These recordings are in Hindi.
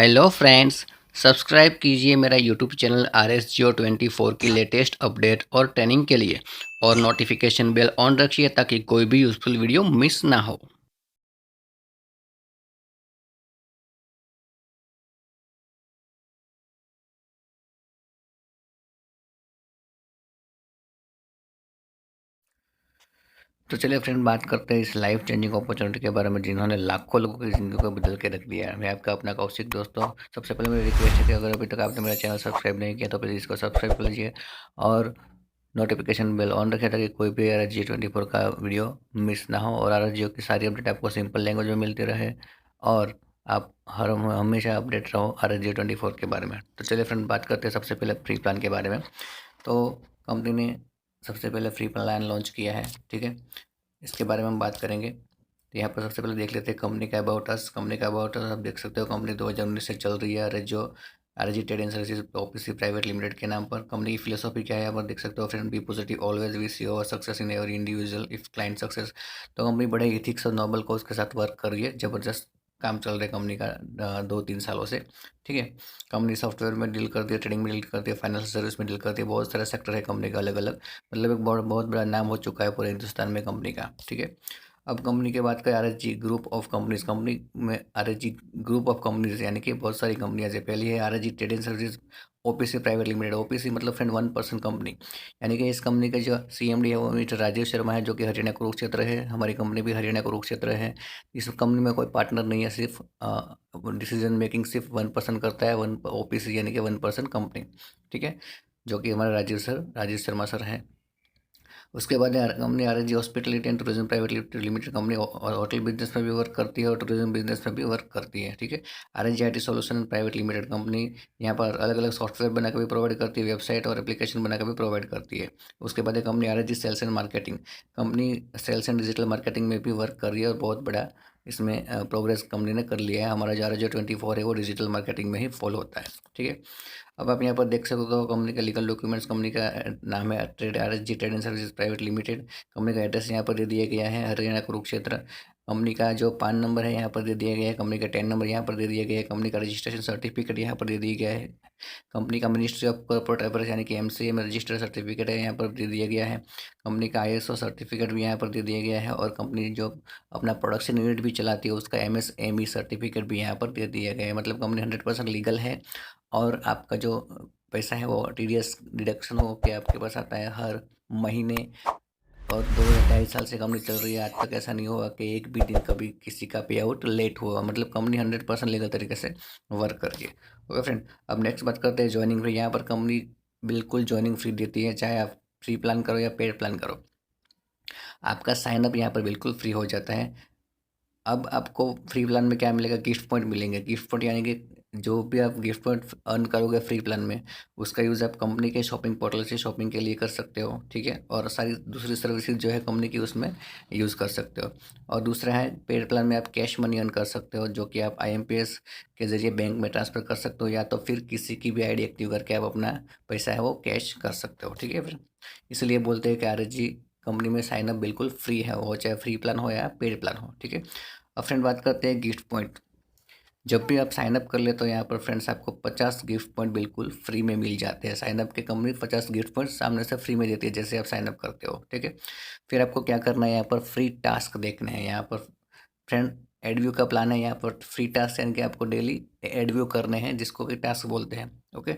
Hello friends. सब्सक्राइब कीजिए मेरा यूट्यूब चैनल RS Geo 24 की लेटेस्ट अपडेट और ट्रेनिंग के लिए और नोटिफिकेशन बेल ऑन रखिए ताकि कोई भी यूज़फुल वीडियो मिस ना हो। तो चलिए फ्रेंड, बात करते हैं इस लाइफ चेंजिंग अपॉर्चुनिटी के बारे में जिन्होंने लाखों लोगों की ज़िंदगी को बदल के रख दिया है। मैं आपका अपना कौशिक दोस्तों। सबसे पहले मेरी रिक्वेस्ट है कि अगर अभी तक आपने मेरा चैनल सब्सक्राइब नहीं किया तो प्लीज़ इसको सब्सक्राइब कर लीजिए और नोटिफिकेशन बेल ऑन रखें ताकि कोई भी RSG24 का वीडियो मिस ना हो और RSGO की सारी अपडेट आपको सिंपल लैंग्वेज में मिलती रहे और आप हर हमेशा अपडेट रहो RSG24 के बारे में। तो चलिए फ्रेंड, बात करते हैं सबसे पहले फ्री प्लान के बारे में। तो कंपनी ने सबसे पहले फ्री प्लान लॉन्च किया है, ठीक है। इसके बारे में हम बात करेंगे। तो यहाँ पर सबसे पहले देख लेते हैं कंपनी का अबाउट अस। कंपनी का अबाउट अस आप देख सकते हो, कंपनी 2019 से चल रही है। RSG trade and services OPC private limited के नाम पर। कंपनी की फिलोसॉफी क्या है यहाँ पर देख सकते हो friend. Be positive always, we see your success in ever individual if client success. तो कंपनी बड़े इथिक्स और नोबल कोज के साथ वर्क कर रही है। जबरदस्त काम चल रहा है कंपनी का 2-3 सालों से, ठीक है। कंपनी सॉफ्टवेयर में डील करती है, ट्रेडिंग में डील करती है, फाइनेंशियल सर्विस में डील करती है। बहुत सारे सेक्टर है कंपनी का अलग अलग, मतलब एक बहुत बहुत बड़ा नाम हो चुका है पूरे हिंदुस्तान में कंपनी का, ठीक है। अब कंपनी की बात करें, RSG group of companies. Company में RSG ग्रुप ऑफ कंपनीज यानी कि बहुत सारी कंपनियां हैं। पहली है RSG trade and services OPC private limited. OPC मतलब फ्रेंड 1% कंपनी, यानी कि इस कंपनी का जो CMD है वो मिस्टर राजीव शर्मा है, जो कि हरियाणा कुरुक्षेत्र है। हमारी कंपनी भी हरियाणा कुरुक्षेत्र है। इस कंपनी में कोई पार्टनर नहीं है, सिर्फ डिसीजन मेकिंग सिर्फ 1% करता है। वन OPC यानी कि 1% कंपनी, ठीक है, जो कि हमारे राजीव शर्मा सर हैं। उसके बाद company RSG hospitality and tourism private limited. Company और होटल बिजनेस में भी वर्क करती है और टूरिज्म बिजनेस में भी वर्क करती है, ठीक है। RSG IT solution private limited company यहाँ पर अलग अलग सॉफ्टवेयर बना के भी प्रोवाइड करती है, वेबसाइट और एप्लीकेशन बना के भी प्रोवाइड करती है। उसके बाद company RSG sales and marketing. Company sales and digital marketing में भी वर्क कर रही है और बहुत बड़ा इसमें प्रोग्रेस कंपनी ने कर लिया है। हमारा जो RSG24 है वो डिजिटल मार्केटिंग में ही फॉलो होता है, ठीक है। अब आप यहाँ पर देख सकते हो कंपनी का लीगल डॉक्यूमेंट्स। कंपनी का नाम है RSG trade and services private limited. Company का एड्रेस यहाँ पर दे दिया गया है हरियाणा कुरुक्षेत्र। कंपनी का जो पान नंबर है यहाँ पर दे दिया गया है। कंपनी का 10 नंबर यहाँ पर दे दिया गया है। कंपनी का रजिस्ट्रेशन सर्टिफिकेट यहाँ पर दे दिया गया है। कंपनी का मिनिस्ट्री ऑफ कॉर्पोरेट अफेयर्स यानी कि MCA में रजिस्टर्ड सर्टिफिकेट है यहाँ पर दे दिया गया है। कंपनी का ISO सर्टिफिकेट भी यहाँ पर दे दिया गया है और कंपनी जो अपना प्रोडक्शन यूनिट भी चलाती है उसका MSME सर्टिफिकेट भी यहाँ पर दे दिया गया है। मतलब कंपनी 100% लीगल है और आपका जो पैसा है वो TDS डिडक्शन हो के आपके पास आता है हर महीने। और 2-2.5 साल से कंपनी चल रही है, आज तक ऐसा नहीं हुआ कि एक भी दिन कभी किसी का पे आउट लेट हुआ। मतलब कंपनी 100% लीगल तरीके से वर्क कर रही है। ओके फ्रेंड, अब नेक्स्ट बात करते हैं ज्वाइनिंग फ्री। यहाँ पर कंपनी बिल्कुल ज्वाइनिंग फ्री देती है, चाहे आप फ्री प्लान करो या पेड प्लान करो। आपका साइन अप यहाँ पर बिल्कुल फ्री हो जाता है। अब आपको फ्री प्लान में क्या मिलेगा, गिफ्ट पॉइंट मिलेंगे। गिफ्ट पॉइंट यानी कि जो भी आप गिफ्ट पॉइंट अर्न करोगे फ्री प्लान में, उसका यूज़ आप कंपनी के शॉपिंग पोर्टल से शॉपिंग के लिए कर सकते हो, ठीक है। और सारी दूसरी सर्विसेज जो है कंपनी की उसमें यूज़ कर सकते हो। और दूसरा है पेड प्लान में आप कैश मनी अर्न कर सकते हो, जो कि आप IMPS के ज़रिए बैंक में ट्रांसफ़र कर सकते हो या तो फिर किसी की भी ID एक्टिव करके आप अपना पैसा है वो कैश कर सकते हो, ठीक है। फिर इसलिए बोलते हैं कि RSG कंपनी में साइनअप बिल्कुल फ्री है, वो चाहे फ्री प्लान हो या पेड प्लान हो, ठीक है। अब फ्रेंड बात करते हैं गिफ्ट पॉइंट। जब भी आप साइन अप कर ले तो यहाँ पर फ्रेंड्स आपको 50 गिफ्ट पॉइंट बिल्कुल फ्री में मिल जाते हैं। साइन अप के कंपनी 50 गिफ्ट पॉइंट सामने से फ्री में देती है जैसे आप साइन अप करते हो, ठीक है। फिर आपको क्या करना है, यहाँ पर फ्री टास्क देखने हैं। यहाँ पर फ्रेंड एडव्यू का प्लान है। यहाँ पर फ्री टास्क यानी कि आपको डेली एडव्यू करने हैं, जिसको कि टास्क बोलते हैं, ओके।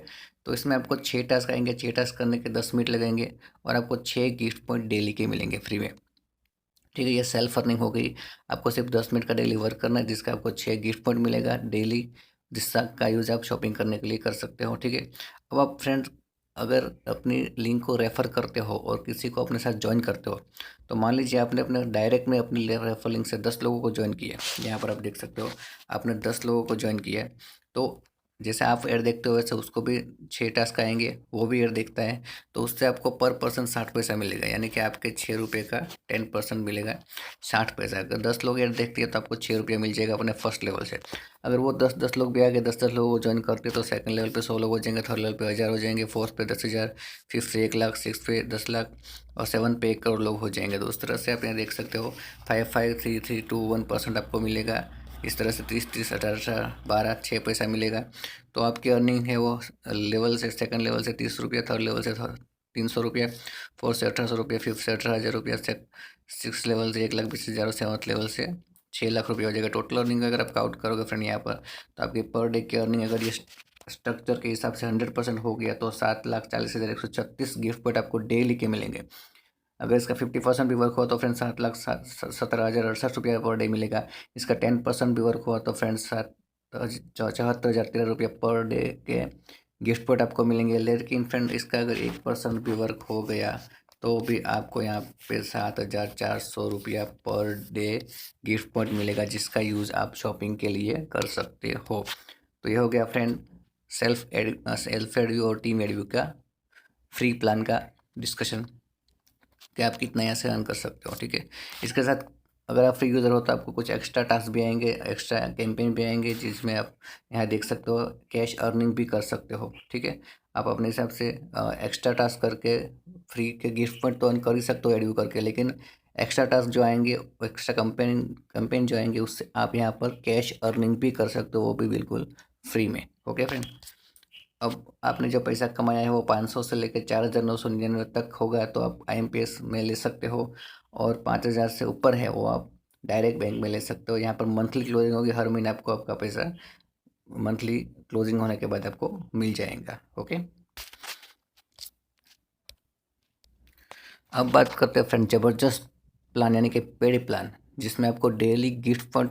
तो इसमें आपको 6 टास्क आएंगे। 6 टास्क करने के 10 मिनट लगेंगे और आपको 6 गिफ्ट पॉइंट डेली के मिलेंगे फ्री में, ठीक है। ये सेल्फ अर्निंग हो गई। आपको सिर्फ 10 मिनट का डेली वर्क करना है, जिसका आपको 6 गिफ्ट पॉइंट मिलेगा डेली, जिसका का यूज़ आप शॉपिंग करने के लिए कर सकते हो, ठीक है। अब आप फ्रेंड्स अगर अपनी लिंक को रेफ़र करते हो और किसी को अपने साथ ज्वाइन करते हो, तो मान लीजिए आपने अपने डायरेक्ट में अपनी रेफर लिंक से 10 लोगों को ज्वाइन किया। यहाँ पर आप देख सकते हो आपने 10 लोगों को ज्वाइन किया है। तो जैसे आप ऐड देखते हो वैसे उसको भी 6 टास्क आएंगे, वो भी ऐड देखता है। तो उससे आपको पर पर्सन 60 पैसा मिलेगा, यानी कि आपके 6 रुपये का 10% मिलेगा 60 पैसा। अगर 10 लोग ऐड देखते हैं तो आपको 6 रुपये मिल जाएगा अपने फर्स्ट लेवल से। अगर वो 10-10 लोग भी आगे 10-10 लोगों को ज्वाइन करते हैं तो सेकंड लेवल पे 100 लोग हो जाएंगे, थर्ड लेवल पे 1000 हो जाएंगे, फोर्थ पे 10,000, फिफ्थ पे 1 लाख, सिक्स पे 10 लाख और सेवन पे 1 करोड़ लोग हो जाएंगे। तो उस तरह से आप यहाँ देख सकते हो 55332 1% आपको मिलेगा इस तरह से 30-30, 18-12, 6 पैसा मिलेगा। तो आपकी अर्निंग है वो लेवल से, सेकंड लेवल से 30 रुपया, थर्ड लेवल से 300 रुपया, फोर्थ से 1800 रुपया, फिफ्थ से 18,000 रुपया, सिक्स लेवल से 1,20,000, सेवन्थ लेवल से 6 लाख रुपया हो जाएगा। टोटल अर्निंग अगर आप काउंट करोगे फ्रेंड यहाँ पर, तो आपकी पर डे की अर्निंग अगर ये स्ट्रक्चर के हिसाब से 100% हो गया तो 7,40,136 गिफ्ट पॉइंट आपको डेली के मिलेंगे। अगर इसका 50% भी वर्क हुआ तो फ्रेंड्स 7,17,068 रुपया पर डे मिलेगा। इसका 10% भी वर्क हुआ तो फ्रेंड्स 74,013 रुपया पर डे के गिफ्ट पॉइंट आपको मिलेंगे। लेकिन फ्रेंड इसका अगर 1% भी वर्क हो गया तो भी आपको यहाँ पे 7,400 रुपया पर डे गिफ्ट पॉइंट मिलेगा, जिसका यूज़ आप शॉपिंग के लिए कर सकते हो। तो ये हो गया फ्रेंड सेल्फ एडव्यू और टीम एडव्यू का फ्री प्लान का डिस्कशन कि आप कितना यहाँ से अर्न कर सकते हो। ठीक है, इसके साथ अगर आप फ्री यूज़र हो तो आपको कुछ एक्स्ट्रा टास्क भी आएंगे, एक्स्ट्रा कैंपेन भी आएंगे, जिसमें आप यहाँ देख सकते हो कैश अर्निंग भी कर सकते हो। ठीक है, आप अपने हिसाब से एक्स्ट्रा टास्क करके फ्री के गिफ्ट पॉइंट तो अर्न कर ही सकते हो एडव्यू करके, लेकिन एक्स्ट्रा टास्क जो आएंगे, एक्स्ट्रा कैंपेन जो आएंगे, उससे आप यहाँ पर कैश अर्निंग भी कर सकते हो, वो भी बिल्कुल फ्री में। ओके फ्रेंड, अब आपने जो पैसा कमाया है वो 500 से लेकर 4,999 तक होगा तो आप IMPS में ले सकते हो, और 5,000 से ऊपर है वो आप डायरेक्ट बैंक में ले सकते हो। यहाँ पर मंथली क्लोजिंग होगी, हर महीने आपको आपका पैसा मंथली क्लोजिंग होने के बाद आपको मिल जाएगा। ओके, अब बात करते हैं फ्रेंड ज़बरदस्त प्लान यानी कि पेड प्लान, जिसमें आपको डेली गिफ्ट फंड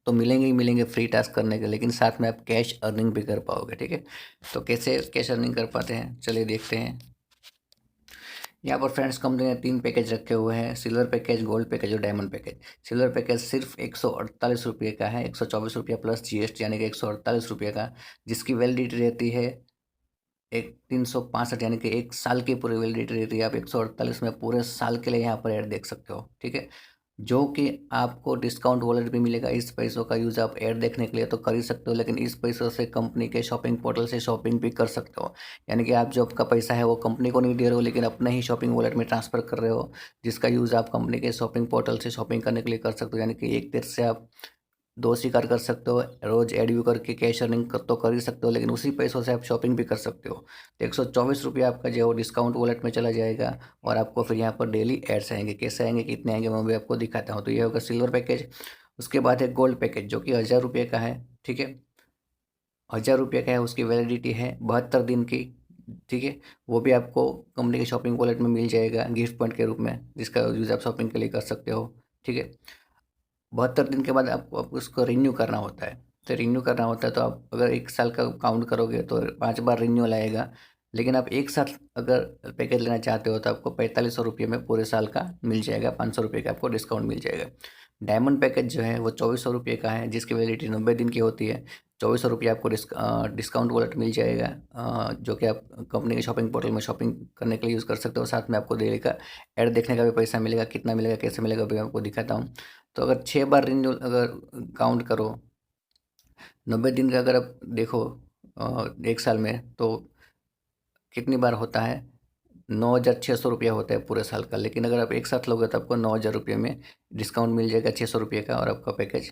तो मिलेंगे ही मिलेंगे फ्री टास्क करने के, लेकिन साथ में आप कैश अर्निंग भी कर पाओगे। ठीक है, तो कैसे कैश अर्निंग कर पाते हैं चलिए देखते हैं। यहाँ पर फ्रेंड्स कंपनी ने 3 पैकेज रखे हुए हैं, सिल्वर पैकेज, गोल्ड पैकेज और डायमंड पैकेज। सिल्वर पैकेज सिर्फ 148 रुपये का है, 124 रुपया प्लस GST यानी कि 148 रुपये का, जिसकी वैलिडिटी रहती है 365, यानी कि 1 साल की पूरी वैलिडिटी रहती है। आप 148 में पूरे साल के लिए यहाँ पर ऐड देख सकते हो। ठीक है, जो कि आपको डिस्काउंट वॉलेट भी मिलेगा। इस पैसों का यूज़ आप ऐड देखने के लिए तो कर ही सकते हो, लेकिन इस पैसों से कंपनी के शॉपिंग पोर्टल से शॉपिंग भी कर सकते हो। यानी कि आप जो आपका पैसा है वो कंपनी को नहीं दे रहे हो, लेकिन अपने ही शॉपिंग वॉलेट में ट्रांसफ़र कर रहे हो, जिसका यूज़ आप कंपनी के शॉपिंग पोर्टल से शॉपिंग करने के लिए कर सकते हो। यानी कि एक तरह से आप दो शिकार कर सकते हो, रोज़ एडव्यू करके कैश अर्निंग तो कर ही सकते हो, लेकिन उसी पैसों से आप शॉपिंग भी कर सकते हो। तो 124 रुपया आपका जो है वो डिस्काउंट वॉलेट में चला जाएगा, और आपको फिर यहाँ पर डेली एड्स आएंगे। कैसे आएंगे, कितने आएंगे, मैं भी आपको दिखाता हूँ। तो ये होगा सिल्वर पैकेज। उसके बाद है गोल्ड पैकेज, जो कि 1,000 रुपये का है। ठीक है, 1,000 रुपये का है, उसकी वैलिडिटी है 72 दिन की। ठीक है, वो भी आपको कंपनी के शॉपिंग वॉलेट में मिल जाएगा गिफ्ट पॉइंट के रूप में, जिसका यूज़ आप शॉपिंग के लिए कर सकते हो। ठीक है, 72 दिन के बाद आपको उसको रिन्यू करना होता है। तो रिन्यू करना होता है तो आप अगर 1 साल का काउंट करोगे तो 5 बार रिन्यूअल आएगा, लेकिन आप एक साथ अगर पैकेज लेना चाहते हो तो आपको 4,500 रुपये में पूरे साल का मिल जाएगा, 500 रुपये का आपको डिस्काउंट मिल जाएगा। डायमंड पैकेज जो है वो 2,400 रुपये का है, जिसकी वैलिडिटी 90 दिन की होती है। 2,400 रुपये आपको डिस्काउंट वॉलेट मिल जाएगा, जो कि आप कंपनी के शॉपिंग पोर्टल में शॉपिंग करने के लिए यूज़ कर सकते हो। साथ में आपको डेली का ऐड देखने का भी पैसा मिलेगा, कितना मिलेगा, कैसे मिलेगा, भी मैं आपको दिखाता हूँ। तो अगर 6 बार रिन्यूअल अगर काउंट करो, 90 दिन का अगर आप देखो 1 साल में, तो कितनी बार होता है, 9,600 रुपया होता है पूरे साल का। लेकिन अगर आप एक साथ लोगे तो आपको 9,000 रुपये में डिस्काउंट मिल जाएगा 600 रुपये का, और आपका पैकेज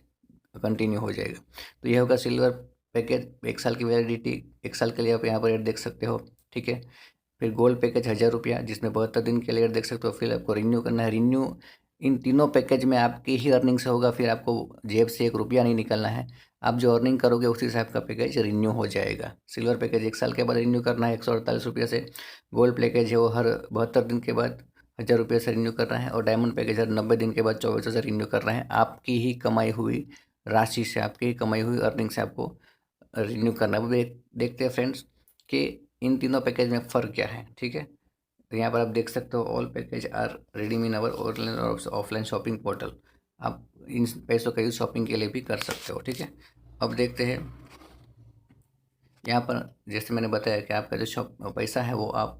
कंटिन्यू हो जाएगा। तो ये होगा सिल्वर पैकेज, 1 साल की वैलिडिटी, 1 साल के लिए आप यहाँ पर ऐड देख सकते हो। ठीक है, फिर गोल्ड पैकेज 1,000 रुपया, जिसमें 72 दिन के लिए ऐड देख सकते हो। फिर आपको रिन्यू करना है, रिन्यू इन तीनों पैकेज में आपकी ही अर्निंग से होगा, फिर आपको जेब से 1 रुपया नहीं निकलना है। आप जो अर्निंग करोगे उसी से आपका पैकेज रिन्यू हो जाएगा। सिल्वर पैकेज 1 साल के बाद रिन्यू करना है 148 रुपये से। गोल्ड पैकेज है वो हर 72 दिन के बाद 1,000 रुपये से रिन्यू करना है, और डायमंड पैकेज हर 90 दिन के बाद 2,400 से रिन्यू करना है। आपकी ही कमाई हुई राशि से, आपकी ही कमाई हुई अर्निंग से आपको रिन्यू करना है। वो देखते हैं फ्रेंड्स कि इन तीनों पैकेज में फ़र्क क्या है। ठीक है, तो यहाँ पर आप देख सकते हो all package are redeem in our online और ऑफलाइन शॉपिंग पोर्टल। आप इन पैसों का यूज़ शॉपिंग के लिए भी कर सकते हो। ठीक है, अब देखते हैं यहाँ पर, जैसे मैंने बताया कि आपका जो शॉप पैसा है वो आप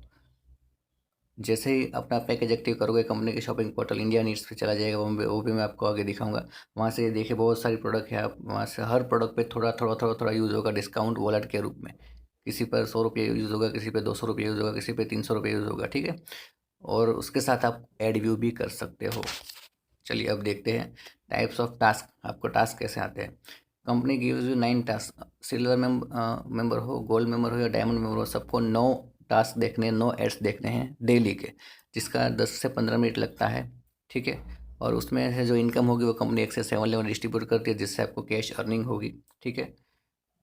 जैसे ही अपना पैकेज एक्टिव करोगे कंपनी के शॉपिंग पोर्टल इंडिया नीड्स पे चला जाएगा। वो भी मैं आपको आगे दिखाऊंगा। वहाँ से ये देखिए बहुत सारी प्रोडक्ट है, आप वहाँ से हर प्रोडक्ट पे थोड़ा थोड़ा थोड़ा थोड़ा यूज़ होगा डिस्काउंट वॉलेट के रूप में। किसी पर 100 रुपये यूज़ होगा, किसी पे 200 रुपये यूज़ होगा, किसी पे 300 रुपये यूज़ होगा। ठीक है, और उसके साथ आप एड व्यू भी कर सकते हो। चलिए अब देखते हैं टाइप्स ऑफ टास्क, आपको टास्क कैसे आते हैं। Company gives you 9 task, silver member हो, गोल्ड मेंबर हो या डायमंड मेंबर हो, सबको 9 टास्क देखने हैं, 9 एड्स देखने हैं डेली के, जिसका 10 से 15 मिनट लगता है। ठीक है, और उसमें से जो इनकम होगी वो कंपनी 1 से 7 लेवल डिस्ट्रीब्यूट करती है, जिससे आपको कैश अर्निंग होगी। ठीक है,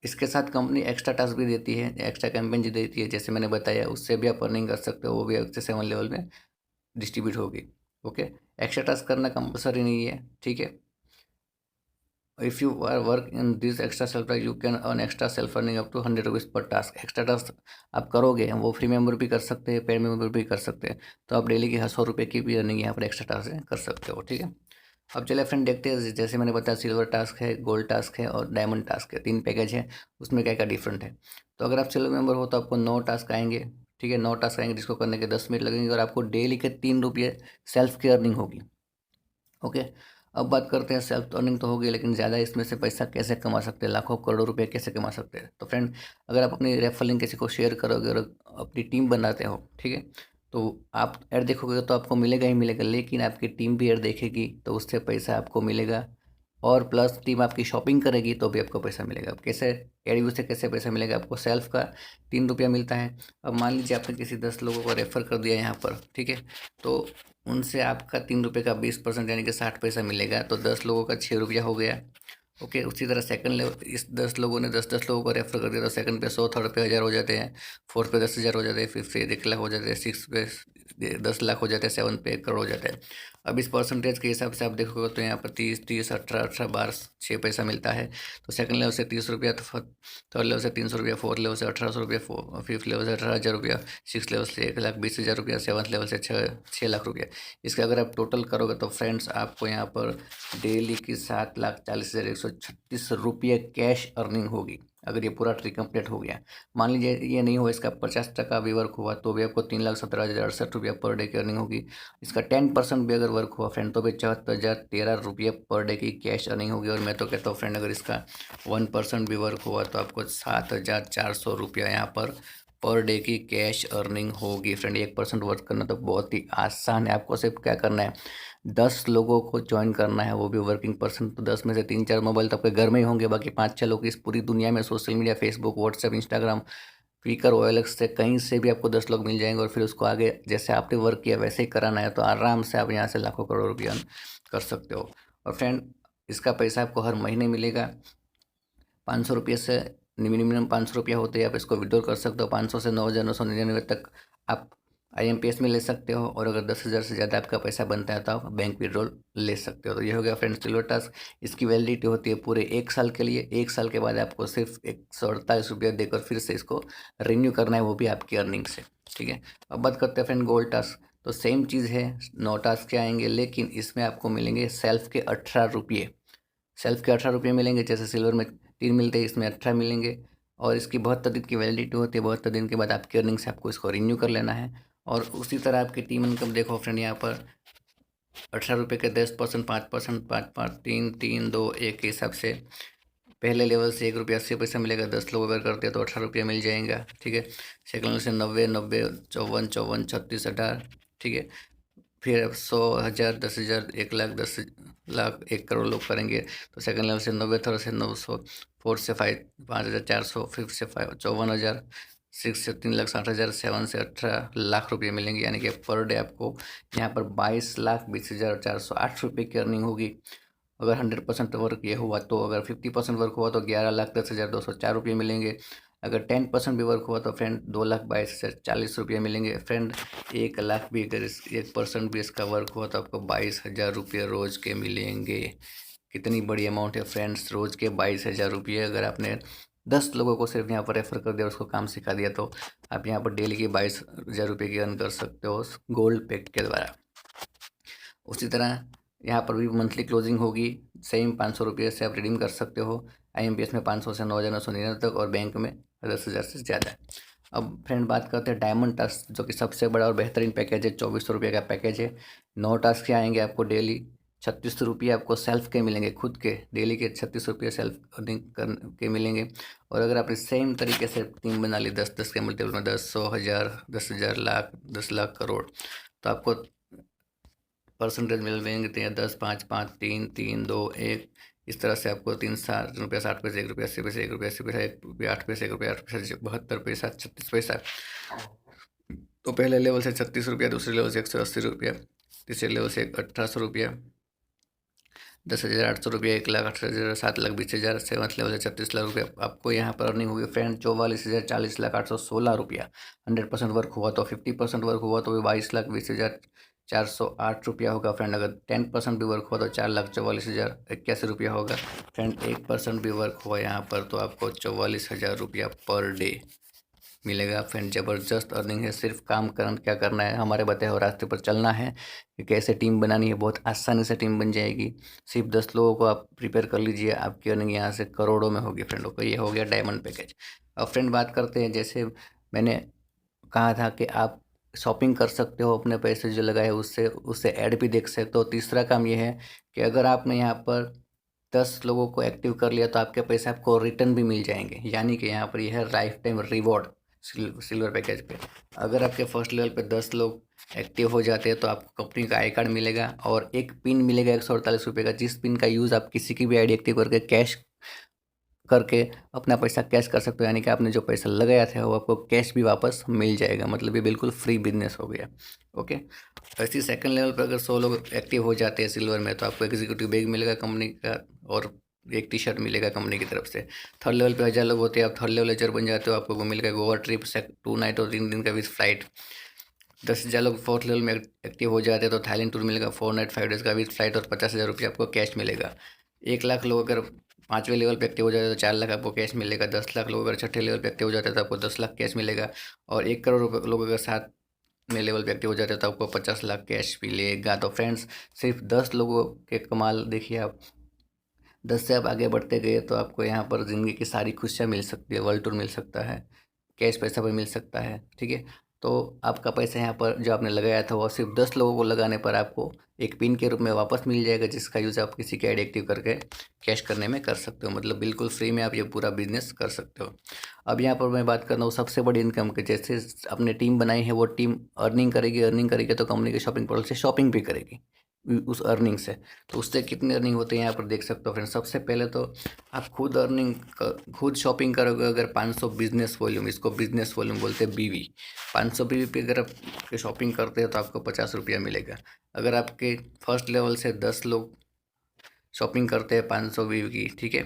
इसके साथ कंपनी एक्स्ट्रा टास्क भी देती है, एक्स्ट्रा कैंपेन भी देती है, जैसे मैंने बताया उससे भी आप अर्निंग कर सकते हो, वो भी 1 से 7 लेवल में डिस्ट्रीब्यूट होगी। ओके, एक्स्ट्रा टास्क करना कंपलसरी नहीं है। ठीक है, if you are work in this extra self you can earn extra self earning up to 100 rupees per task. Extra task आप करोगे वो फ्री मेंबर भी कर सकते हैं, पेड मेंबर भी कर सकते हैं, तो आप डेली की 100 रुपये की भी अर्निंग यहाँ पर एक्स्ट्रा टास्क से कर सकते हो। ठीक है, अब चलिए फ्रेंड देखते हैं, जैसे मैंने बताया सिल्वर टास्क है, गोल्ड टास्क है और डायमंड टास्क है, 3 पैकेज है, उसमें क्या क्या डिफरेंट है। तो अगर आप सिल्वर मेंबर हो तो आपको 9 टास्क आएंगे। ठीक है, 9 टास्क आएंगे जिसको करने के 10 मिनट लगेंगे और आपको डेली के 3 रुपये सेल्फ की अर्निंग होगी। ओके, अब बात करते हैं, सेल्फ अर्निंग तो होगी, लेकिन ज़्यादा इसमें से पैसा कैसे कमा सकते हैं, लाखों करोड़ों रुपए कैसे कमा सकते हैं। तो फ्रेंड, अगर आप अपनी रेफर लिंक किसी को शेयर करोगे और अपनी टीम बनाते हो, ठीक है, तो आप ऐड देखोगे तो आपको मिलेगा ही मिलेगा, लेकिन आपकी टीम भी ऐड देखेगी तो उससे पैसा आपको मिलेगा, और प्लस टीम आपकी शॉपिंग करेगी तो भी आपको पैसा मिलेगा। अब कैसे, एड व्यू से कैसे पैसा मिलेगा आपको, सेल्फ का 3 रुपया मिलता है। अब मान लीजिए आपने किसी 10 लोगों को रेफ़र कर दिया यहाँ पर, ठीक है, तो उनसे आपका 3 रुपये का 20% यानी कि 60 पैसा मिलेगा, तो 10 लोगों का 6 रुपया हो गया। ओके, उसी तरह सेकंड लेवल, इस 10 लोगों ने 10-10 लोगों को रेफर कर दिया तो सेकंड पे 100, थर्ड पे 1000 हो जाते हैं, फोर्थ पे 10,000 हो जाते हैं, फिफ्थ पे 1 लाख हो जाते हैं, सिक्स पे 10 लाख हो जाते हैं, सेवन पे 1 करोड़ हो जाता है। अब इस परसेंटेज के हिसाब से आप देखोगे तो यहाँ पर 30-30, 18-18, 12-6 पैसा मिलता है। तो सेकंड लेवल से 30 रुपया, तो थर्ड लेवल से 300 रुपया, फोर्थ लेवल से 1800 रुपया, फिफ्थ लेवल से 18,000 रुपया, सिक्स लेवल से 1,20,000 रुपया, सेवन्थ लेवल से 6 लाख रुपया। इसका अगर आप टोटल करोगे तो फ्रेंड्स आपको यहाँ पर डेली की 7,40,136 रुपये कैश अर्निंग होगी, अगर ये पूरा ट्री कंप्लीट हो गया। मान लीजिए ये नहीं हुआ, इसका 50% भी वर्क हुआ तो भी आपको 3,17,068 रुपया पर डे की अर्निंग होगी। इसका 10% भी अगर वर्क हुआ फ्रेंड तो भी 74,013 रुपये पर डे की कैश अर्निंग होगी। और मैं तो कहता हूँ फ्रेंड, अगर इसका 1% भी वर्क हुआ तो आपको 7,400 रुपया यहाँ पर डे की कैश अर्निंग होगी। फ्रेंड, 1% वर्क करना तो बहुत ही आसान है, आपको सिर्फ क्या करना है, 10 लोगों को ज्वाइन करना है, वो भी वर्किंग पर्सन। तो 10 में से 3-4 मोबाइल तो आपके घर में ही होंगे, बाकी 5-6 लोग इस पूरी दुनिया में social media, Facebook, WhatsApp, Instagram, Quikr, OLX से कहीं से भी आपको 10 लोग मिल जाएंगे, और फिर उसको आगे जैसे आपने वर्क किया वैसे ही कराना है, तो आराम से आप यहाँ से लाखों करोड़ रुपया कर सकते हो। और फ्रेंड, इसका पैसा आपको हर महीने मिलेगा। 500 रुपये से मिनिमम 500 रुपया होते हैं, आप इसको विड्रॉ कर सकते हो। 500 से 9,999 तक आप IMPS में ले सकते हो, और अगर 10,000 से ज़्यादा आपका पैसा बनता है तो आप बैंक विड्रॉल ले सकते हो। तो ये हो गया फ्रेंड्स सिल्वर टास्क। इसकी वैलिडिटी होती है पूरे 1 साल के लिए। 1 साल के बाद आपको सिर्फ 148 रुपया देकर फिर से इसको रिन्यू करना है, वो भी आपकी अर्निंग से। ठीक है, अब बात करते हैं फ्रेंड गोल्ड टास्क। तो सेम चीज़ है, 9 टास्क के आएंगे, लेकिन इसमें आपको मिलेंगे सेल्फ के 18 रुपये। सेल्फ के 18 रुपये मिलेंगे, जैसे सिल्वर में 3 मिलते हैं, इसमें 18 मिलेंगे। और इसकी 72 दिन की वैलिडिटी होती है, 72 दिन के बाद आपकी अर्निंग से आपको इसको रिन्यू कर लेना है। और उसी तरह आपकी टीम इनकम देखो फ्रेंड, यहाँ पर 18 रुपये के 10%, 5%, 5-5, 3-3-2-1 के हिसाब से पहले लेवल से 1 रुपया 80 पैसा मिलेगा। 10 लोग अगर करते हैं तो 18 रुपया मिल जाएगा। ठीक है, सेकंड लेवल से 90-90, 54-54, 36-18। ठीक है, फिर 100,000, 10,000, 1 लाख, 10 लाख, 1 करोड़ लोग करेंगे तो सेकंड लेवल से 90, थर्ड से 900, फोर्थ से 5,400, फिफ्थ से 54,000, सिक्स से 3,60,000, सेवन से 18 लाख रुपये मिलेंगे। यानी कि पर डे आपको यहाँ पर 22,20,408 रुपये की अर्निंग होगी। अगर 100% वर्क ये हुआ तो, अगर 50% वर्क हुआ तो 11,10,204 रुपये मिलेंगे। अगर 10% भी वर्क हुआ तो फ्रेंड 2,22,040 रुपये मिलेंगे। फ्रेंड 1 लाख भी अगर 1% भी इसका वर्क हुआ तो आपको 22,000 रुपये रोज़ के मिलेंगे। कितनी बड़ी अमाउंट है फ्रेंड्स, रोज़ के 22,000 रुपये। अगर आपने 10 लोगों को सिर्फ यहाँ पर रेफ़र कर दिया, उसको काम सिखा दिया, तो आप यहाँ पर डेली की 22,000 रुपये की अर्न कर सकते हो गोल्ड पैक के द्वारा। उसी तरह यहाँ पर भी मंथली क्लोजिंग होगी, सेम 500 रुपये से आप रिडीम कर सकते हो। IMPS में 500 से 9,999 तक, और बैंक में 10,000 से ज़्यादा। अब फ्रेंड बात करते हैं डायमंड टास्क, जो कि सबसे बड़ा और बेहतरीन पैकेज है। 2,400 रुपये का पैकेज है। 9 टास्क के आएंगे आपको डेली। 36 रुपये आपको सेल्फ के मिलेंगे, खुद के डेली के 36 रुपये सेल्फ अर्निंग के मिलेंगे। और अगर आपने सेम तरीके से टीम बना ली, 10-10 के मल्टीपल में, 10, 100, 1,000, 10,000, लाख, 10 लाख, करोड़, तो आपको परसेंटेज मिलेंगे तो 10, 5, 5, 3, 3, 2, 1, इस तरह से आपको 3, 7 रुपया 60 पैसे, 1 रुपया 80 पैसे, 1 रुपया 80 पैसा, 1 रुपया 8 पैसे, 1 रुपया 8 पैसा, 72 पैसा, 36 पैसा। तो पहले लेवल से 36 रुपया, दूसरे लेवल से 180 रुपया, तीसरे लेवल से 1800 रुपया, 10,800 रुपया, 1,08,000, 7,20,000, सेवन्थ लेवल से 36 लाख रुपया। आपको यहाँ पर अर्निंग होगी फ्रेंड 44,000, 40,816 रुपया। 100% वर्क हुआ तो 50% वर्क हुआ तो 22,20,408 रुपया होगा फ्रेंड। अगर 10% भी वर्क हुआ तो 4,44,081 रुपया होगा फ्रेंड। 1% भी वर्क हुआ यहाँ पर तो आपको 44,000 रुपया पर डे मिलेगा फ्रेंड। ज़बरदस्त अर्निंग है। सिर्फ काम क्या करना है, हमारे बताए हुए रास्ते पर चलना है कि कैसे टीम बनानी है। बहुत आसानी से टीम बन जाएगी। सिर्फ 10 लोगों को आप प्रिपेयर कर लीजिए, आपकी अर्निंग यहाँ से करोड़ों में होगी फ्रेंड। ओके, ये हो गया डायमंड पैकेज। अब फ्रेंड बात करते हैं, जैसे मैंने कहा था कि आप शॉपिंग कर सकते हो, अपने पैसे जो लगाए उससे उससे ऐड भी देख सकते हो। तीसरा काम ये है कि अगर आपने यहाँ पर 10 लोगों को एक्टिव कर लिया तो आपके पैसे आपको रिटर्न भी मिल जाएंगे। यानी कि यहाँ पर यह है life time reward silver package पे। अगर आपके फर्स्ट लेवल पे 10 लोग एक्टिव हो जाते हैं तो आपको कंपनी का आई कार्ड मिलेगा और एक पिन मिलेगा 148 रुपये का, जिस पिन का यूज़ आप किसी की भी आईडी एक्टिव करके कैश करके अपना पैसा कैश कर सकते हो। यानी कि आपने जो पैसा लगाया था वो आपको कैश भी वापस मिल जाएगा। मतलब ये बिल्कुल फ्री बिजनेस हो गया। ओके, ऐसी सेकंड लेवल पर अगर 100 लोग एक्टिव हो जाते हैं सिल्वर में तो आपको एग्जीक्यूटिव बैग मिलेगा कंपनी का और एक टी शर्ट मिलेगा कंपनी की तरफ से। थर्ड लेवल पे 1000 लोग होते हैं, आप थर्ड लेवल एचर बन जाते हो, आपको मिलेगा गोवा ट्रिप 2 नाइट और 3 दिन का विद फ्लाइट। 10,000 लोग फोर्थ लेवल में एक्टिव हो जाते हैं तो थाईलैंड टूर मिलेगा 4 नाइट 5 डेज का विद फ्लाइट और 50,000 रुपये आपको कैश मिलेगा। 1 लाख लोग अगर 5वें लेवल पे एक्टिव हो जाते हैं तो 4 लाख आपको कैश मिलेगा। 10 लाख लोग अगर 6ठे लेवल पे एक्टिव हो जाते हैं तो आपको 10 लाख कैश मिलेगा। और 1 करोड़ लोग अगर 7वें लेवल पे एक्टिव हो जाते हैं तो आपको 50 लाख कैश मिलेगा। तो फ्रेंड्स, सिर्फ 10 लोगों के कमाल देखिए आप। 10 से आप आगे बढ़ते गए तो आपको यहाँ पर ज़िंदगी की सारी खुशियाँ मिल सकती है। वर्ल्ड टूर मिल सकता है, कैश पैसा भी मिल सकता है। ठीक है, तो आपका पैसा यहाँ पर जो आपने लगाया था वो सिर्फ 10 लोगों को लगाने पर आपको एक पिन के रूप में वापस मिल जाएगा, जिसका यूज़ आप किसी की आईडी एक्टिव करके कैश करने में कर सकते हो। मतलब बिल्कुल फ्री में आप ये पूरा बिजनेस कर सकते हो। अब यहाँ पर मैं बात कर रहा हूँ सबसे बड़ी इनकम की। जैसे आपने टीम बनाई है, वो टीम अर्निंग करेगी तो कंपनी के शॉपिंग पोर्टल से शॉपिंग भी करेगी उस अर्निंग से। तो उससे कितनी अर्निंग होती है यहाँ पर देख सकते हो फ्रेंड। सबसे पहले तो आप खुद शॉपिंग करोगे अगर 500 बिजनेस वॉल्यूम, इसको बिजनेस वॉल्यूम बोलते हैं बीवी। 500 बीवी पे अगर आप शॉपिंग करते हो तो आपको 50 रुपया मिलेगा। अगर आपके फर्स्ट लेवल से 10 लोग शॉपिंग करते हैं 500 बीवी की, ठीक है,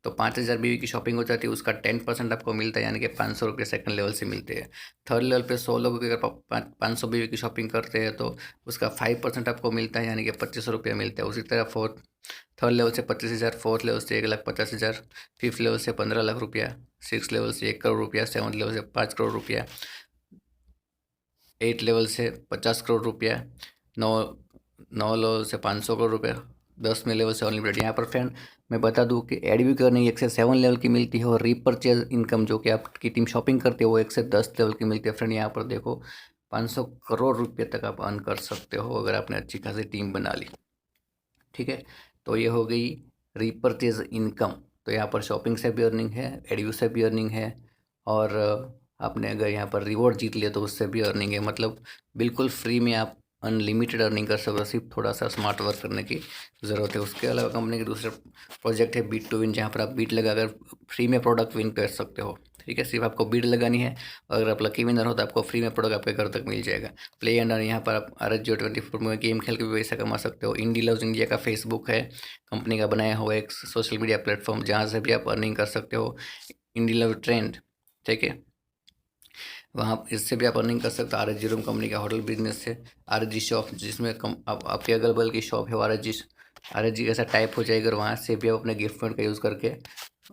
तो 5,000 बीवी की शॉपिंग हो जाती है, उसका 10% आपको मिलता है, यानी कि 500 रुपये सेकंड लेवल से मिलते हैं। थर्ड लेवल पे 100 लोग अगर 500 बीवी की शॉपिंग करते हैं तो उसका 5% आपको मिलता है, यानी कि 2500 रुपया मिलता है। उसी तरह थर्ड लेवल से 25,000, फोर्थ लेवल से 1,50,000, फिफ्थ लेवल से 15 लाख रुपया, सिक्स लेवल से 1 करोड़ रुपया, सेवन्थ लेवल से 5 करोड़ रुपया, 8 लेवल से 50 करोड़ रुपया, नौ नौ लेवल से 500 करोड़ रुपया, 10वें लेवल से अनलिमिटेड। यहाँ पर फ्रेंड मैं बता दूँ कि एडवी की अर्निंग 1 से 7 लेवल की मिलती है और रीपर्चेज इनकम जो कि आपकी टीम शॉपिंग करती है वो 1 से 10 लेवल की मिलती है फ्रेंड। यहाँ पर देखो 500 करोड़ रुपये तक आप अर्न कर सकते हो अगर आपने अच्छी खासी टीम बना ली। ठीक है, तो ये हो गई रीपर्चेज इनकम। तो यहाँ पर शॉपिंग से भी अर्निंग है, एडव्यू से भी अर्निंग है और आपने अगर यहाँ पर रिवॉर्ड जीत लिया तो उससे भी अर्निंग है। मतलब बिल्कुल फ्री में आप अनलिमिटेड अर्निंग कर सकते हो। सिर्फ थोड़ा सा स्मार्ट वर्क करने की ज़रूरत है। उसके अलावा कंपनी के दूसरे प्रोजेक्ट है बीट टू विन, जहाँ पर आप बीट लगाकर फ्री में प्रोडक्ट विन कर सकते हो। ठीक है, सिर्फ आपको बीट लगानी है और अगर आप लकी विनर हो तो आपको फ्री में प्रोडक्ट आपके घर तक मिल जाएगा। प्ले एंड अर्न, यहाँ पर आप RSGO24 में गेम खेल के भी पैसा कमा सकते हो। इंडी लव्स इंडिया का फेसबुक है, कंपनी का बनाया हुआ एक सोशल मीडिया प्लेटफॉर्म, जहाँ से भी आप अर्निंग कर सकते हो। इंडी लव ट्रेंड, ठीक है, वहाँ इससे भी आप अर्निंग कर सकते हो। RSG रूम कंपनी का होटल बिजनेस है। RSG शॉप, जिसमें आपके अगल बगल की शॉप है वो RSG ऐसा टाइप हो जाएगा, वहाँ से भी आप अपने गिफ्ट फंड का यूज़ करके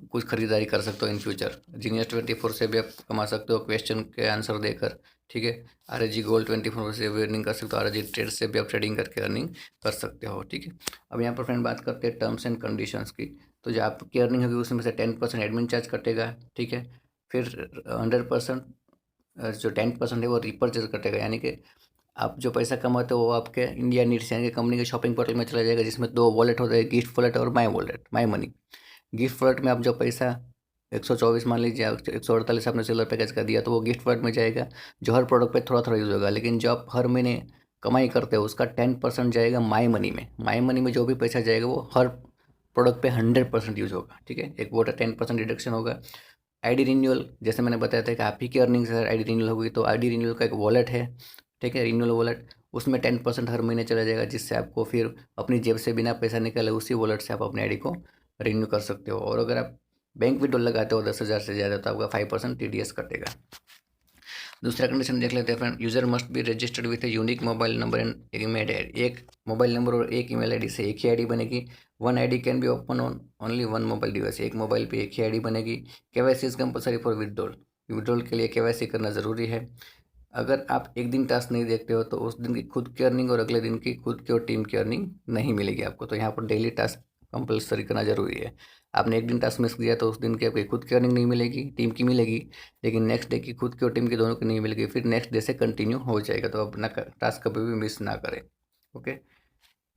कुछ खरीदारी कर सकते हो इन फ्यूचर। Genius24 से भी आप कमा सकते हो क्वेश्चन के आंसर देकर। ठीक है, RSG गोल्ड 24 से भी अर्निंग कर सकते हो। RSG ट्रेड से भी आप ट्रेडिंग करके अर्निंग कर सकते हो। ठीक है, अब यहाँ पर फ्रेंड बात करते हैं टर्म्स एंड कंडीशंस की। तो जो आपकी अर्निंग होगी उसमें से 10% एडमिन चार्ज कटेगा। ठीक है, फिर 100% जो 10% है वो रीपर्चेज कटेगा। यानी कि आप जो पैसा कमाते हो वो आपके इंडिया नीड्स यानी कि कंपनी के शॉपिंग पोर्टल में चला जाएगा, जिसमें 2 वॉलेट होते हैं, गिफ्ट वॉलेट और my wallet, my money. Gift wallet में आप जो पैसा 124 मान लीजिए 148 आपने सिल्वर पैकेज का दिया तो वो गिफ्ट वॉलेट में जाएगा, जो हर प्रोडक्ट पे थोड़ा थोड़ा यूज़ होगा। लेकिन जो आप हर महीने कमाई करते हो उसका 10% जाएगा माई मनी में। माई मनी में जो भी पैसा जाएगा वो हर प्रोडक्ट पे 100% यूज होगा, ठीक है। एक वो 10% डिडक्शन होगा। आईडी रिन्यूअल, जैसे मैंने बताया था कि आप ही की अर्निंग से आईडी रिन्यूअल होगी, तो आईडी रिन्यूअल का एक वॉलेट है, ठीक है, रिन्यूअल वॉलेट, उसमें 10% हर महीने चला जाएगा, जिससे आपको फिर अपनी जेब से बिना पैसा निकाले उसी वॉलेट से आप अपनी आईडी को रिन्यू कर सकते हो। और अगर आप बैंक विड्रॉल लगाते हो 10,000 से ज़्यादा तो आपका 5% TDS कटेगा। दूसरा कंडीशन देख लेते हैं friend, user must be registered with a unique mobile number and email ID. एक मोबाइल नंबर और एक ईमेल आईडी से एक ही आईडी बनेगी। One ID can be open on only one mobile device. एक मोबाइल पे एक ही आईडी बनेगी। KYC is compulsory for withdrawal. Withdrawal के लिए केवाईसी करना ज़रूरी है। अगर आप एक दिन टास्क नहीं देखते हो तो उस दिन की खुद की अर्निंग और अगले दिन की खुद की और टीम की अर्निंग नहीं मिलेगी आपको। तो यहाँ पर डेली टास्क कंपलसरी करना जरूरी है। आपने एक दिन टास्क मिस किया तो उस दिन की आपकी खुद की अर्निंग नहीं मिलेगी, टीम की मिलेगी, लेकिन नेक्स्ट डे की खुद की और टीम की दोनों की नहीं मिलेगी। फिर नेक्स्ट डे से कंटिन्यू हो जाएगा। तो अपना टास्क कभी भी मिस ना करें। Okay.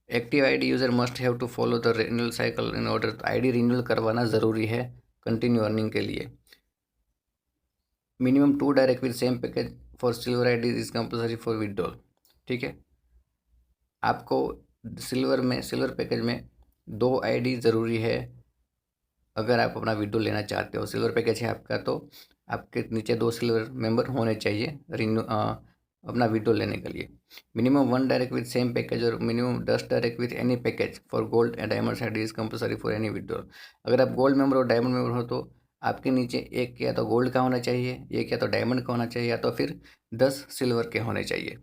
Active ID user must have to follow the renewal cycle in order. ID renewal करवाना ज़रूरी है कंटिन्यू अर्निंग के लिए। Minimum 2 direct with same package for silver ID is compulsory for withdrawal, ठीक है। आपको सिल्वर पैकेज में 2 आईडी ज़रूरी है अगर आप अपना विड्रॉल लेना चाहते हो। सिल्वर पैकेज है आपका तो आपके नीचे 2 सिल्वर मेंबर होने चाहिए अपना विड्रॉल लेने के लिए। Minimum 1 direct with same package और minimum 10 direct with any package for gold and diamond ID is compulsory for any withdrawal. अगर आप गोल्ड मेंबर और डायमंड मेंबर हो तो आपके नीचे एक या तो गोल्ड का होना चाहिए, एक या तो डायमंड का होना चाहिए, या तो फिर 10 सिल्वर के होने चाहिए।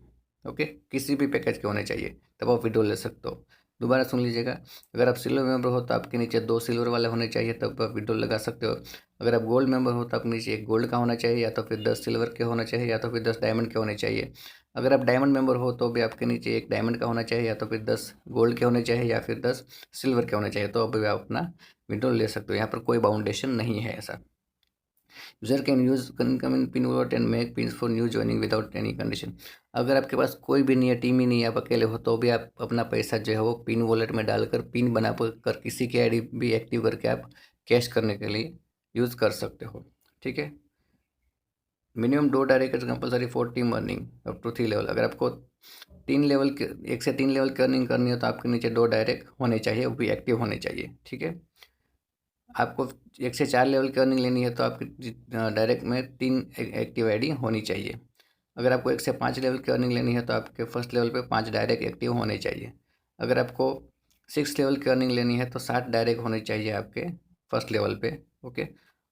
ओके, किसी भी पैकेज के होने चाहिए, तब आप विड्रॉल ले सकते हो। दोबारा सुन लीजिएगा, अगर आप सिल्वर मेंबर हो तो आपके नीचे 2 सिल्वर वाले होने चाहिए, तब आप विड्रॉल लगा सकते हो। अगर आप गोल्ड मेंबर हो तो आपके नीचे एक गोल्ड का होना चाहिए, या तो फिर 10 सिल्वर के होना चाहिए, या तो फिर 10 डायमंड के होने चाहिए। अगर आप डायमंड मेंबर हो तो भी आपके नीचे एक डायमंड का होना चाहिए, या तो फिर 10 गोल्ड के होने चाहिए, या फिर 10 सिल्वर के होने चाहिए। तो अभी आप अपना विड्रॉल ले सकते हो। यहाँ पर कोई बाउंडेशन नहीं है ऐसा। User can use incoming pin wallet and make pin for new joining without any condition. अगर आपके पास कोई भी नहीं है, टीम ही नहीं है, आप अकेले हो, तो भी आप अपना पैसा जो है वो पिन वॉलेट में डालकर पिन बना कर किसी की आईडी भी एक्टिव करके आप कैश करने के लिए यूज़ कर सकते हो, ठीक है। Minimum 2 direct compulsory for team earning up to 3 level. अगर आपको 3 लेवल के 1 से 3 लेवल की अर्निंग करनी है तो आपके नीचे 2 डायरेक्ट होने चाहिए, वो भी एक्टिव होने चाहिए, ठीक है। आपको 1 से 4 लेवल की अर्निंग लेनी है तो आपकी डायरेक्ट में 3 एक्टिव आईडी होनी चाहिए। अगर आपको 1 से 5 लेवल की अर्निंग लेनी है तो आपके फर्स्ट लेवल पे 5 डायरेक्ट एक्टिव होने चाहिए। अगर आपको 6 लेवल की अर्निंग लेनी है तो 7 डायरेक्ट होने चाहिए आपके फर्स्ट लेवल पे, ओके।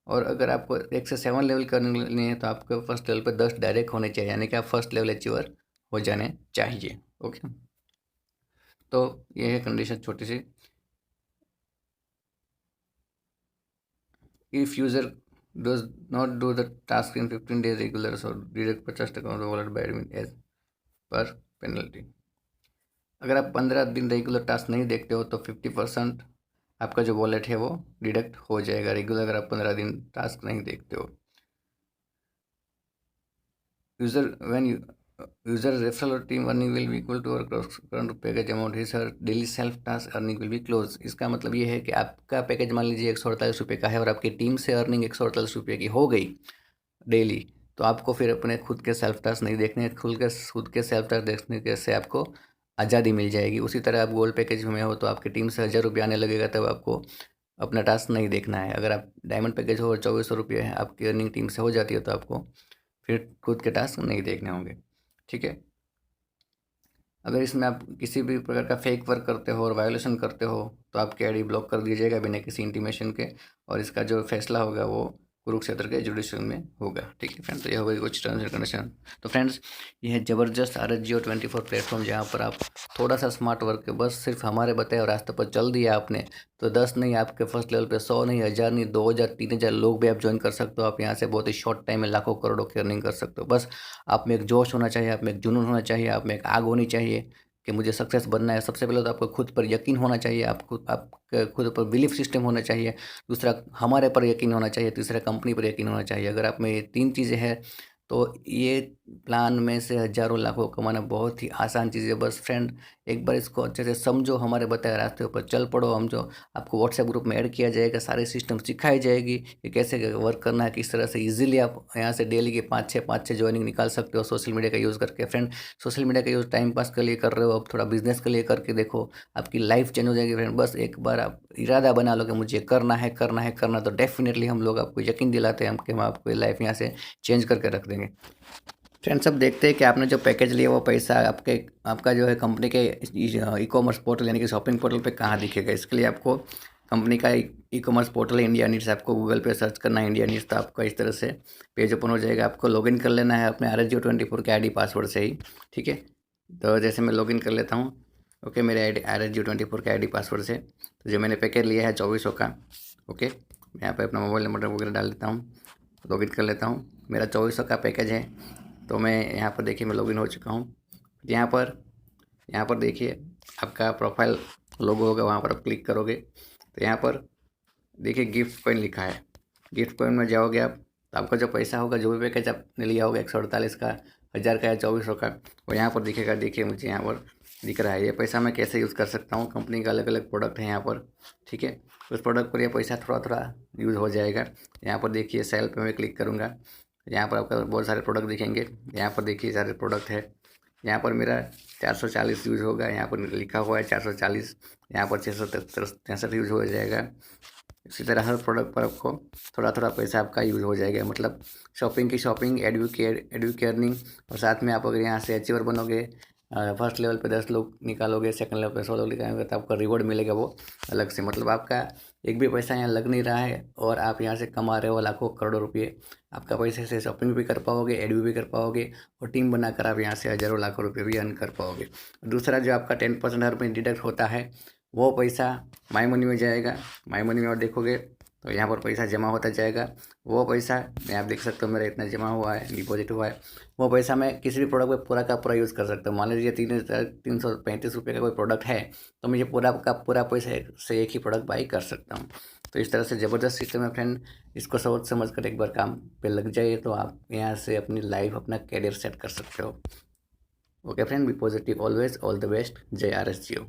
और अगर आपको 1 से 7 लेवल की अर्निंग लेनी है तो आपके फर्स्ट लेवल पे 10 डायरेक्ट होने चाहिए, यानी कि आप फर्स्ट लेवल अचीवर हो जाने चाहिए, ओके। तो ये है कंडीशन छोटी सी। If user does not do the task in 15 days regular, so direct purchase account wallet by admin as per penalty। अगर आप 15 दिन रेगुलर टास्क नहीं देखते हो तो 50% आपका जो वॉलेट है वो डिडक्ट हो जाएगा रेगुलर, अगर आप 15 दिन टास्क नहीं देखते हो। यूजर रेफरल और team earning will be equal to और current package amount his her daily self task earning will be close. इसका मतलब ये है कि आपका पैकेज मान लीजिए 148 रुपये का है और आपकी टीम से अर्निंग 148 रुपये की हो गई डेली, तो आपको फिर अपने खुद के सेल्फ टास्क नहीं देखने, खुद के सेल्फ टास्क देखने के से आपको आज़ादी मिल जाएगी। उसी तरह आप गोल्ड पैकेज में हो तो आपकी टीम से 1000 रुपये आने लगेगा, तब आपको अपना टास्क नहीं देखना है। अगर आप डायमंड पैकेज हो और 2400 रुपये है आपकी अर्निंग टीम से हो जाती है तो आपको फिर खुद के टास्क नहीं देखने होंगे, ठीक है। अगर इसमें आप किसी भी प्रकार का फेक वर्क करते हो और वायोलेशन करते हो तो आपकी आईडी ब्लॉक कर दिया जाएगा बिना किसी इंटीमेशन के, और इसका जो फैसला होगा वो कुरुक्षेत्र के जुडिशल में होगा, ठीक है फ्रेंड्स। तो ये हो गई कुछ टर्म्स एंड कंडीशन। तो फ्रेंड्स, ये है ज़बरदस्त RSGO24 प्लेटफॉर्म, जहाँ पर आप थोड़ा सा स्मार्ट वर्क बस सिर्फ हमारे बताए और रास्ते पर चल दिया आपने तो 10 नहीं, आपके फर्स्ट लेवल पे 100 नहीं, 1000 नहीं, 2000 3000 लोग भी आप ज्वाइन कर सकते हो। आप यहाँ से बहुत ही शॉर्ट टाइम में लाखों करोड़ों की अर्निंग कर सकते हो। बस आप में एक जोश होना चाहिए, आप में एक जुनून होना चाहिए, आप में एक आग होनी चाहिए कि मुझे सक्सेस बनना है। सबसे पहले तो आपको खुद पर यकीन होना चाहिए, आपके खुद पर बिलीफ सिस्टम होना चाहिए। दूसरा, हमारे पर यकीन होना चाहिए। तीसरा, कंपनी पर यकीन होना चाहिए। अगर आप में ये 3 चीज़ें हैं तो ये प्लान में से हज़ारों लाखों कमाना बहुत ही आसान चीज़ है। बस फ्रेंड एक बार इसको अच्छे से समझो, हमारे बताए रास्ते पर चल पड़ो। हम जो आपको व्हाट्सएप ग्रुप में ऐड किया जाएगा, सारे सिस्टम सिखाई जाएगी कि कैसे वर्क करना है, किस तरह से ईज़िली आप यहाँ से डेली के 5-6 जॉइनिंग निकाल सकते हो सोशल मीडिया का यूज़ करके। फ्रेंड सोशल मीडिया का यूज़ टाइम पास के लिए कर रहे हो, अब थोड़ा बिज़नेस के लिए करके देखो, आपकी लाइफ़ चेंज हो जाएगी फ्रेंड। बस एक बार आप इरादा बना लो कि मुझे करना है, करना है, करना, तो डेफ़िनिटली हम लोग आपको यकीन दिलाते हैं कि हम आपकी लाइफ़ यहाँ से चेंज करके रख देंगे। फ्रेंड्स, अब देखते हैं कि आपने जो पैकेज लिया वो पैसा आपका जो है कंपनी के ई कॉमर्स पोर्टल यानी कि शॉपिंग पोर्टल पे कहाँ दिखेगा। इसके लिए आपको कंपनी का ई कॉमर्स पोर्टल है इंडिया नीड्स, आपको गूगल पे सर्च करना है इंडिया नीड्स, तो आपका इस तरह से पेज ओपन हो जाएगा। आपको लॉगिन कर लेना है अपने RSGO24 के आईडी पासवर्ड से ही, ठीक है। तो जैसे मैं लॉगिन कर लेता हूँ, ओके, मेरे RSGO24 के आईडी पासवर्ड से। तो जो मैंने पैकेज लिया है 2400 का, ओके, मैं यहाँ पर अपना मोबाइल नंबर वगैरह डाल देता हूँ, लॉगिन कर लेता हूँ। मेरा 2400 का पैकेज है। तो मैं यहाँ पर देखिए मैं लॉगिन हो चुका हूँ। यहाँ पर देखिए आपका प्रोफाइल लोगो होगा, वहाँ पर आप क्लिक करोगे तो यहाँ पर देखिए गिफ्ट कॉइन लिखा है। गिफ्ट कॉइन में जाओगे आप, तो आपका जो पैसा होगा, जो भी पैकेज आपने लिया होगा 148 का, 1000 का या 2400 का, वो यहाँ पर दिखेगा। देखिए मुझे यहाँ पर दिख रहा है। ये पैसा मैं कैसे यूज़ कर सकता हूँ, कंपनी का अलग अलग प्रोडक्ट है यहाँ पर, ठीक है। उस प्रोडक्ट पर ये पैसा थोड़ा थोड़ा यूज़ हो जाएगा। यहाँ पर देखिए सेल पे मैं क्लिक करूँगा, यहाँ पर आपका बहुत सारे प्रोडक्ट दिखेंगे। यहाँ पर देखिए सारे प्रोडक्ट है। यहाँ पर मेरा 440 यूज़ होगा, यहाँ पर लिखा हुआ है 440, यहाँ पर 663 यूज़ हो जाएगा। इसी तरह हर प्रोडक्ट पर आपको थोड़ा थोड़ा पैसा आपका यूज़ हो जाएगा। मतलब शॉपिंग की शॉपिंग, एडुकेयरिंग, और साथ में आप अगर यहाँ से अचीवर बनोगे, फर्स्ट लेवल पे 10 लोग निकालोगे, सेकंड लेवल पे 100 लोग निकालोगे, तो आपका रिवॉर्ड मिलेगा वो अलग से। मतलब आपका एक भी पैसा यहाँ लग नहीं रहा है और आप यहाँ से कमा रहे हो लाखों करोड़ों रुपये। आपका पैसे से शॉपिंग भी कर पाओगे, एडू भी कर पाओगे, और टीम बनाकर आप यहाँ से हज़ारों लाखों रुपये भी अर्न कर पाओगे। दूसरा जो आपका 10% हर महीने डिडक्ट होता है, वो पैसा माई मनी में जाएगा। माई मनी में और देखोगे तो यहाँ पर पैसा जमा होता जाएगा। वो पैसा मैं आप देख सकते हो मेरा इतना जमा हुआ है, डिपॉजिट हुआ है। वो पैसा मैं किसी भी प्रोडक्ट पे पूरा का पूरा यूज़ कर सकता हूँ। मान लीजिए 335 का कोई प्रोडक्ट है, तो मैं ये पूरा का पूरा पैसे से एक ही प्रोडक्ट बाई कर सकता हूँ। तो इस तरह से ज़बरदस्त सिस्टम है फ्रेंड। इसको सोच समझ कर एक बार काम पे लग जाइए, तो आप यहाँ से अपनी लाइफ, अपना कैरियर सेट कर सकते हो। Okay friend, be positive always, all the best, जय RSGO।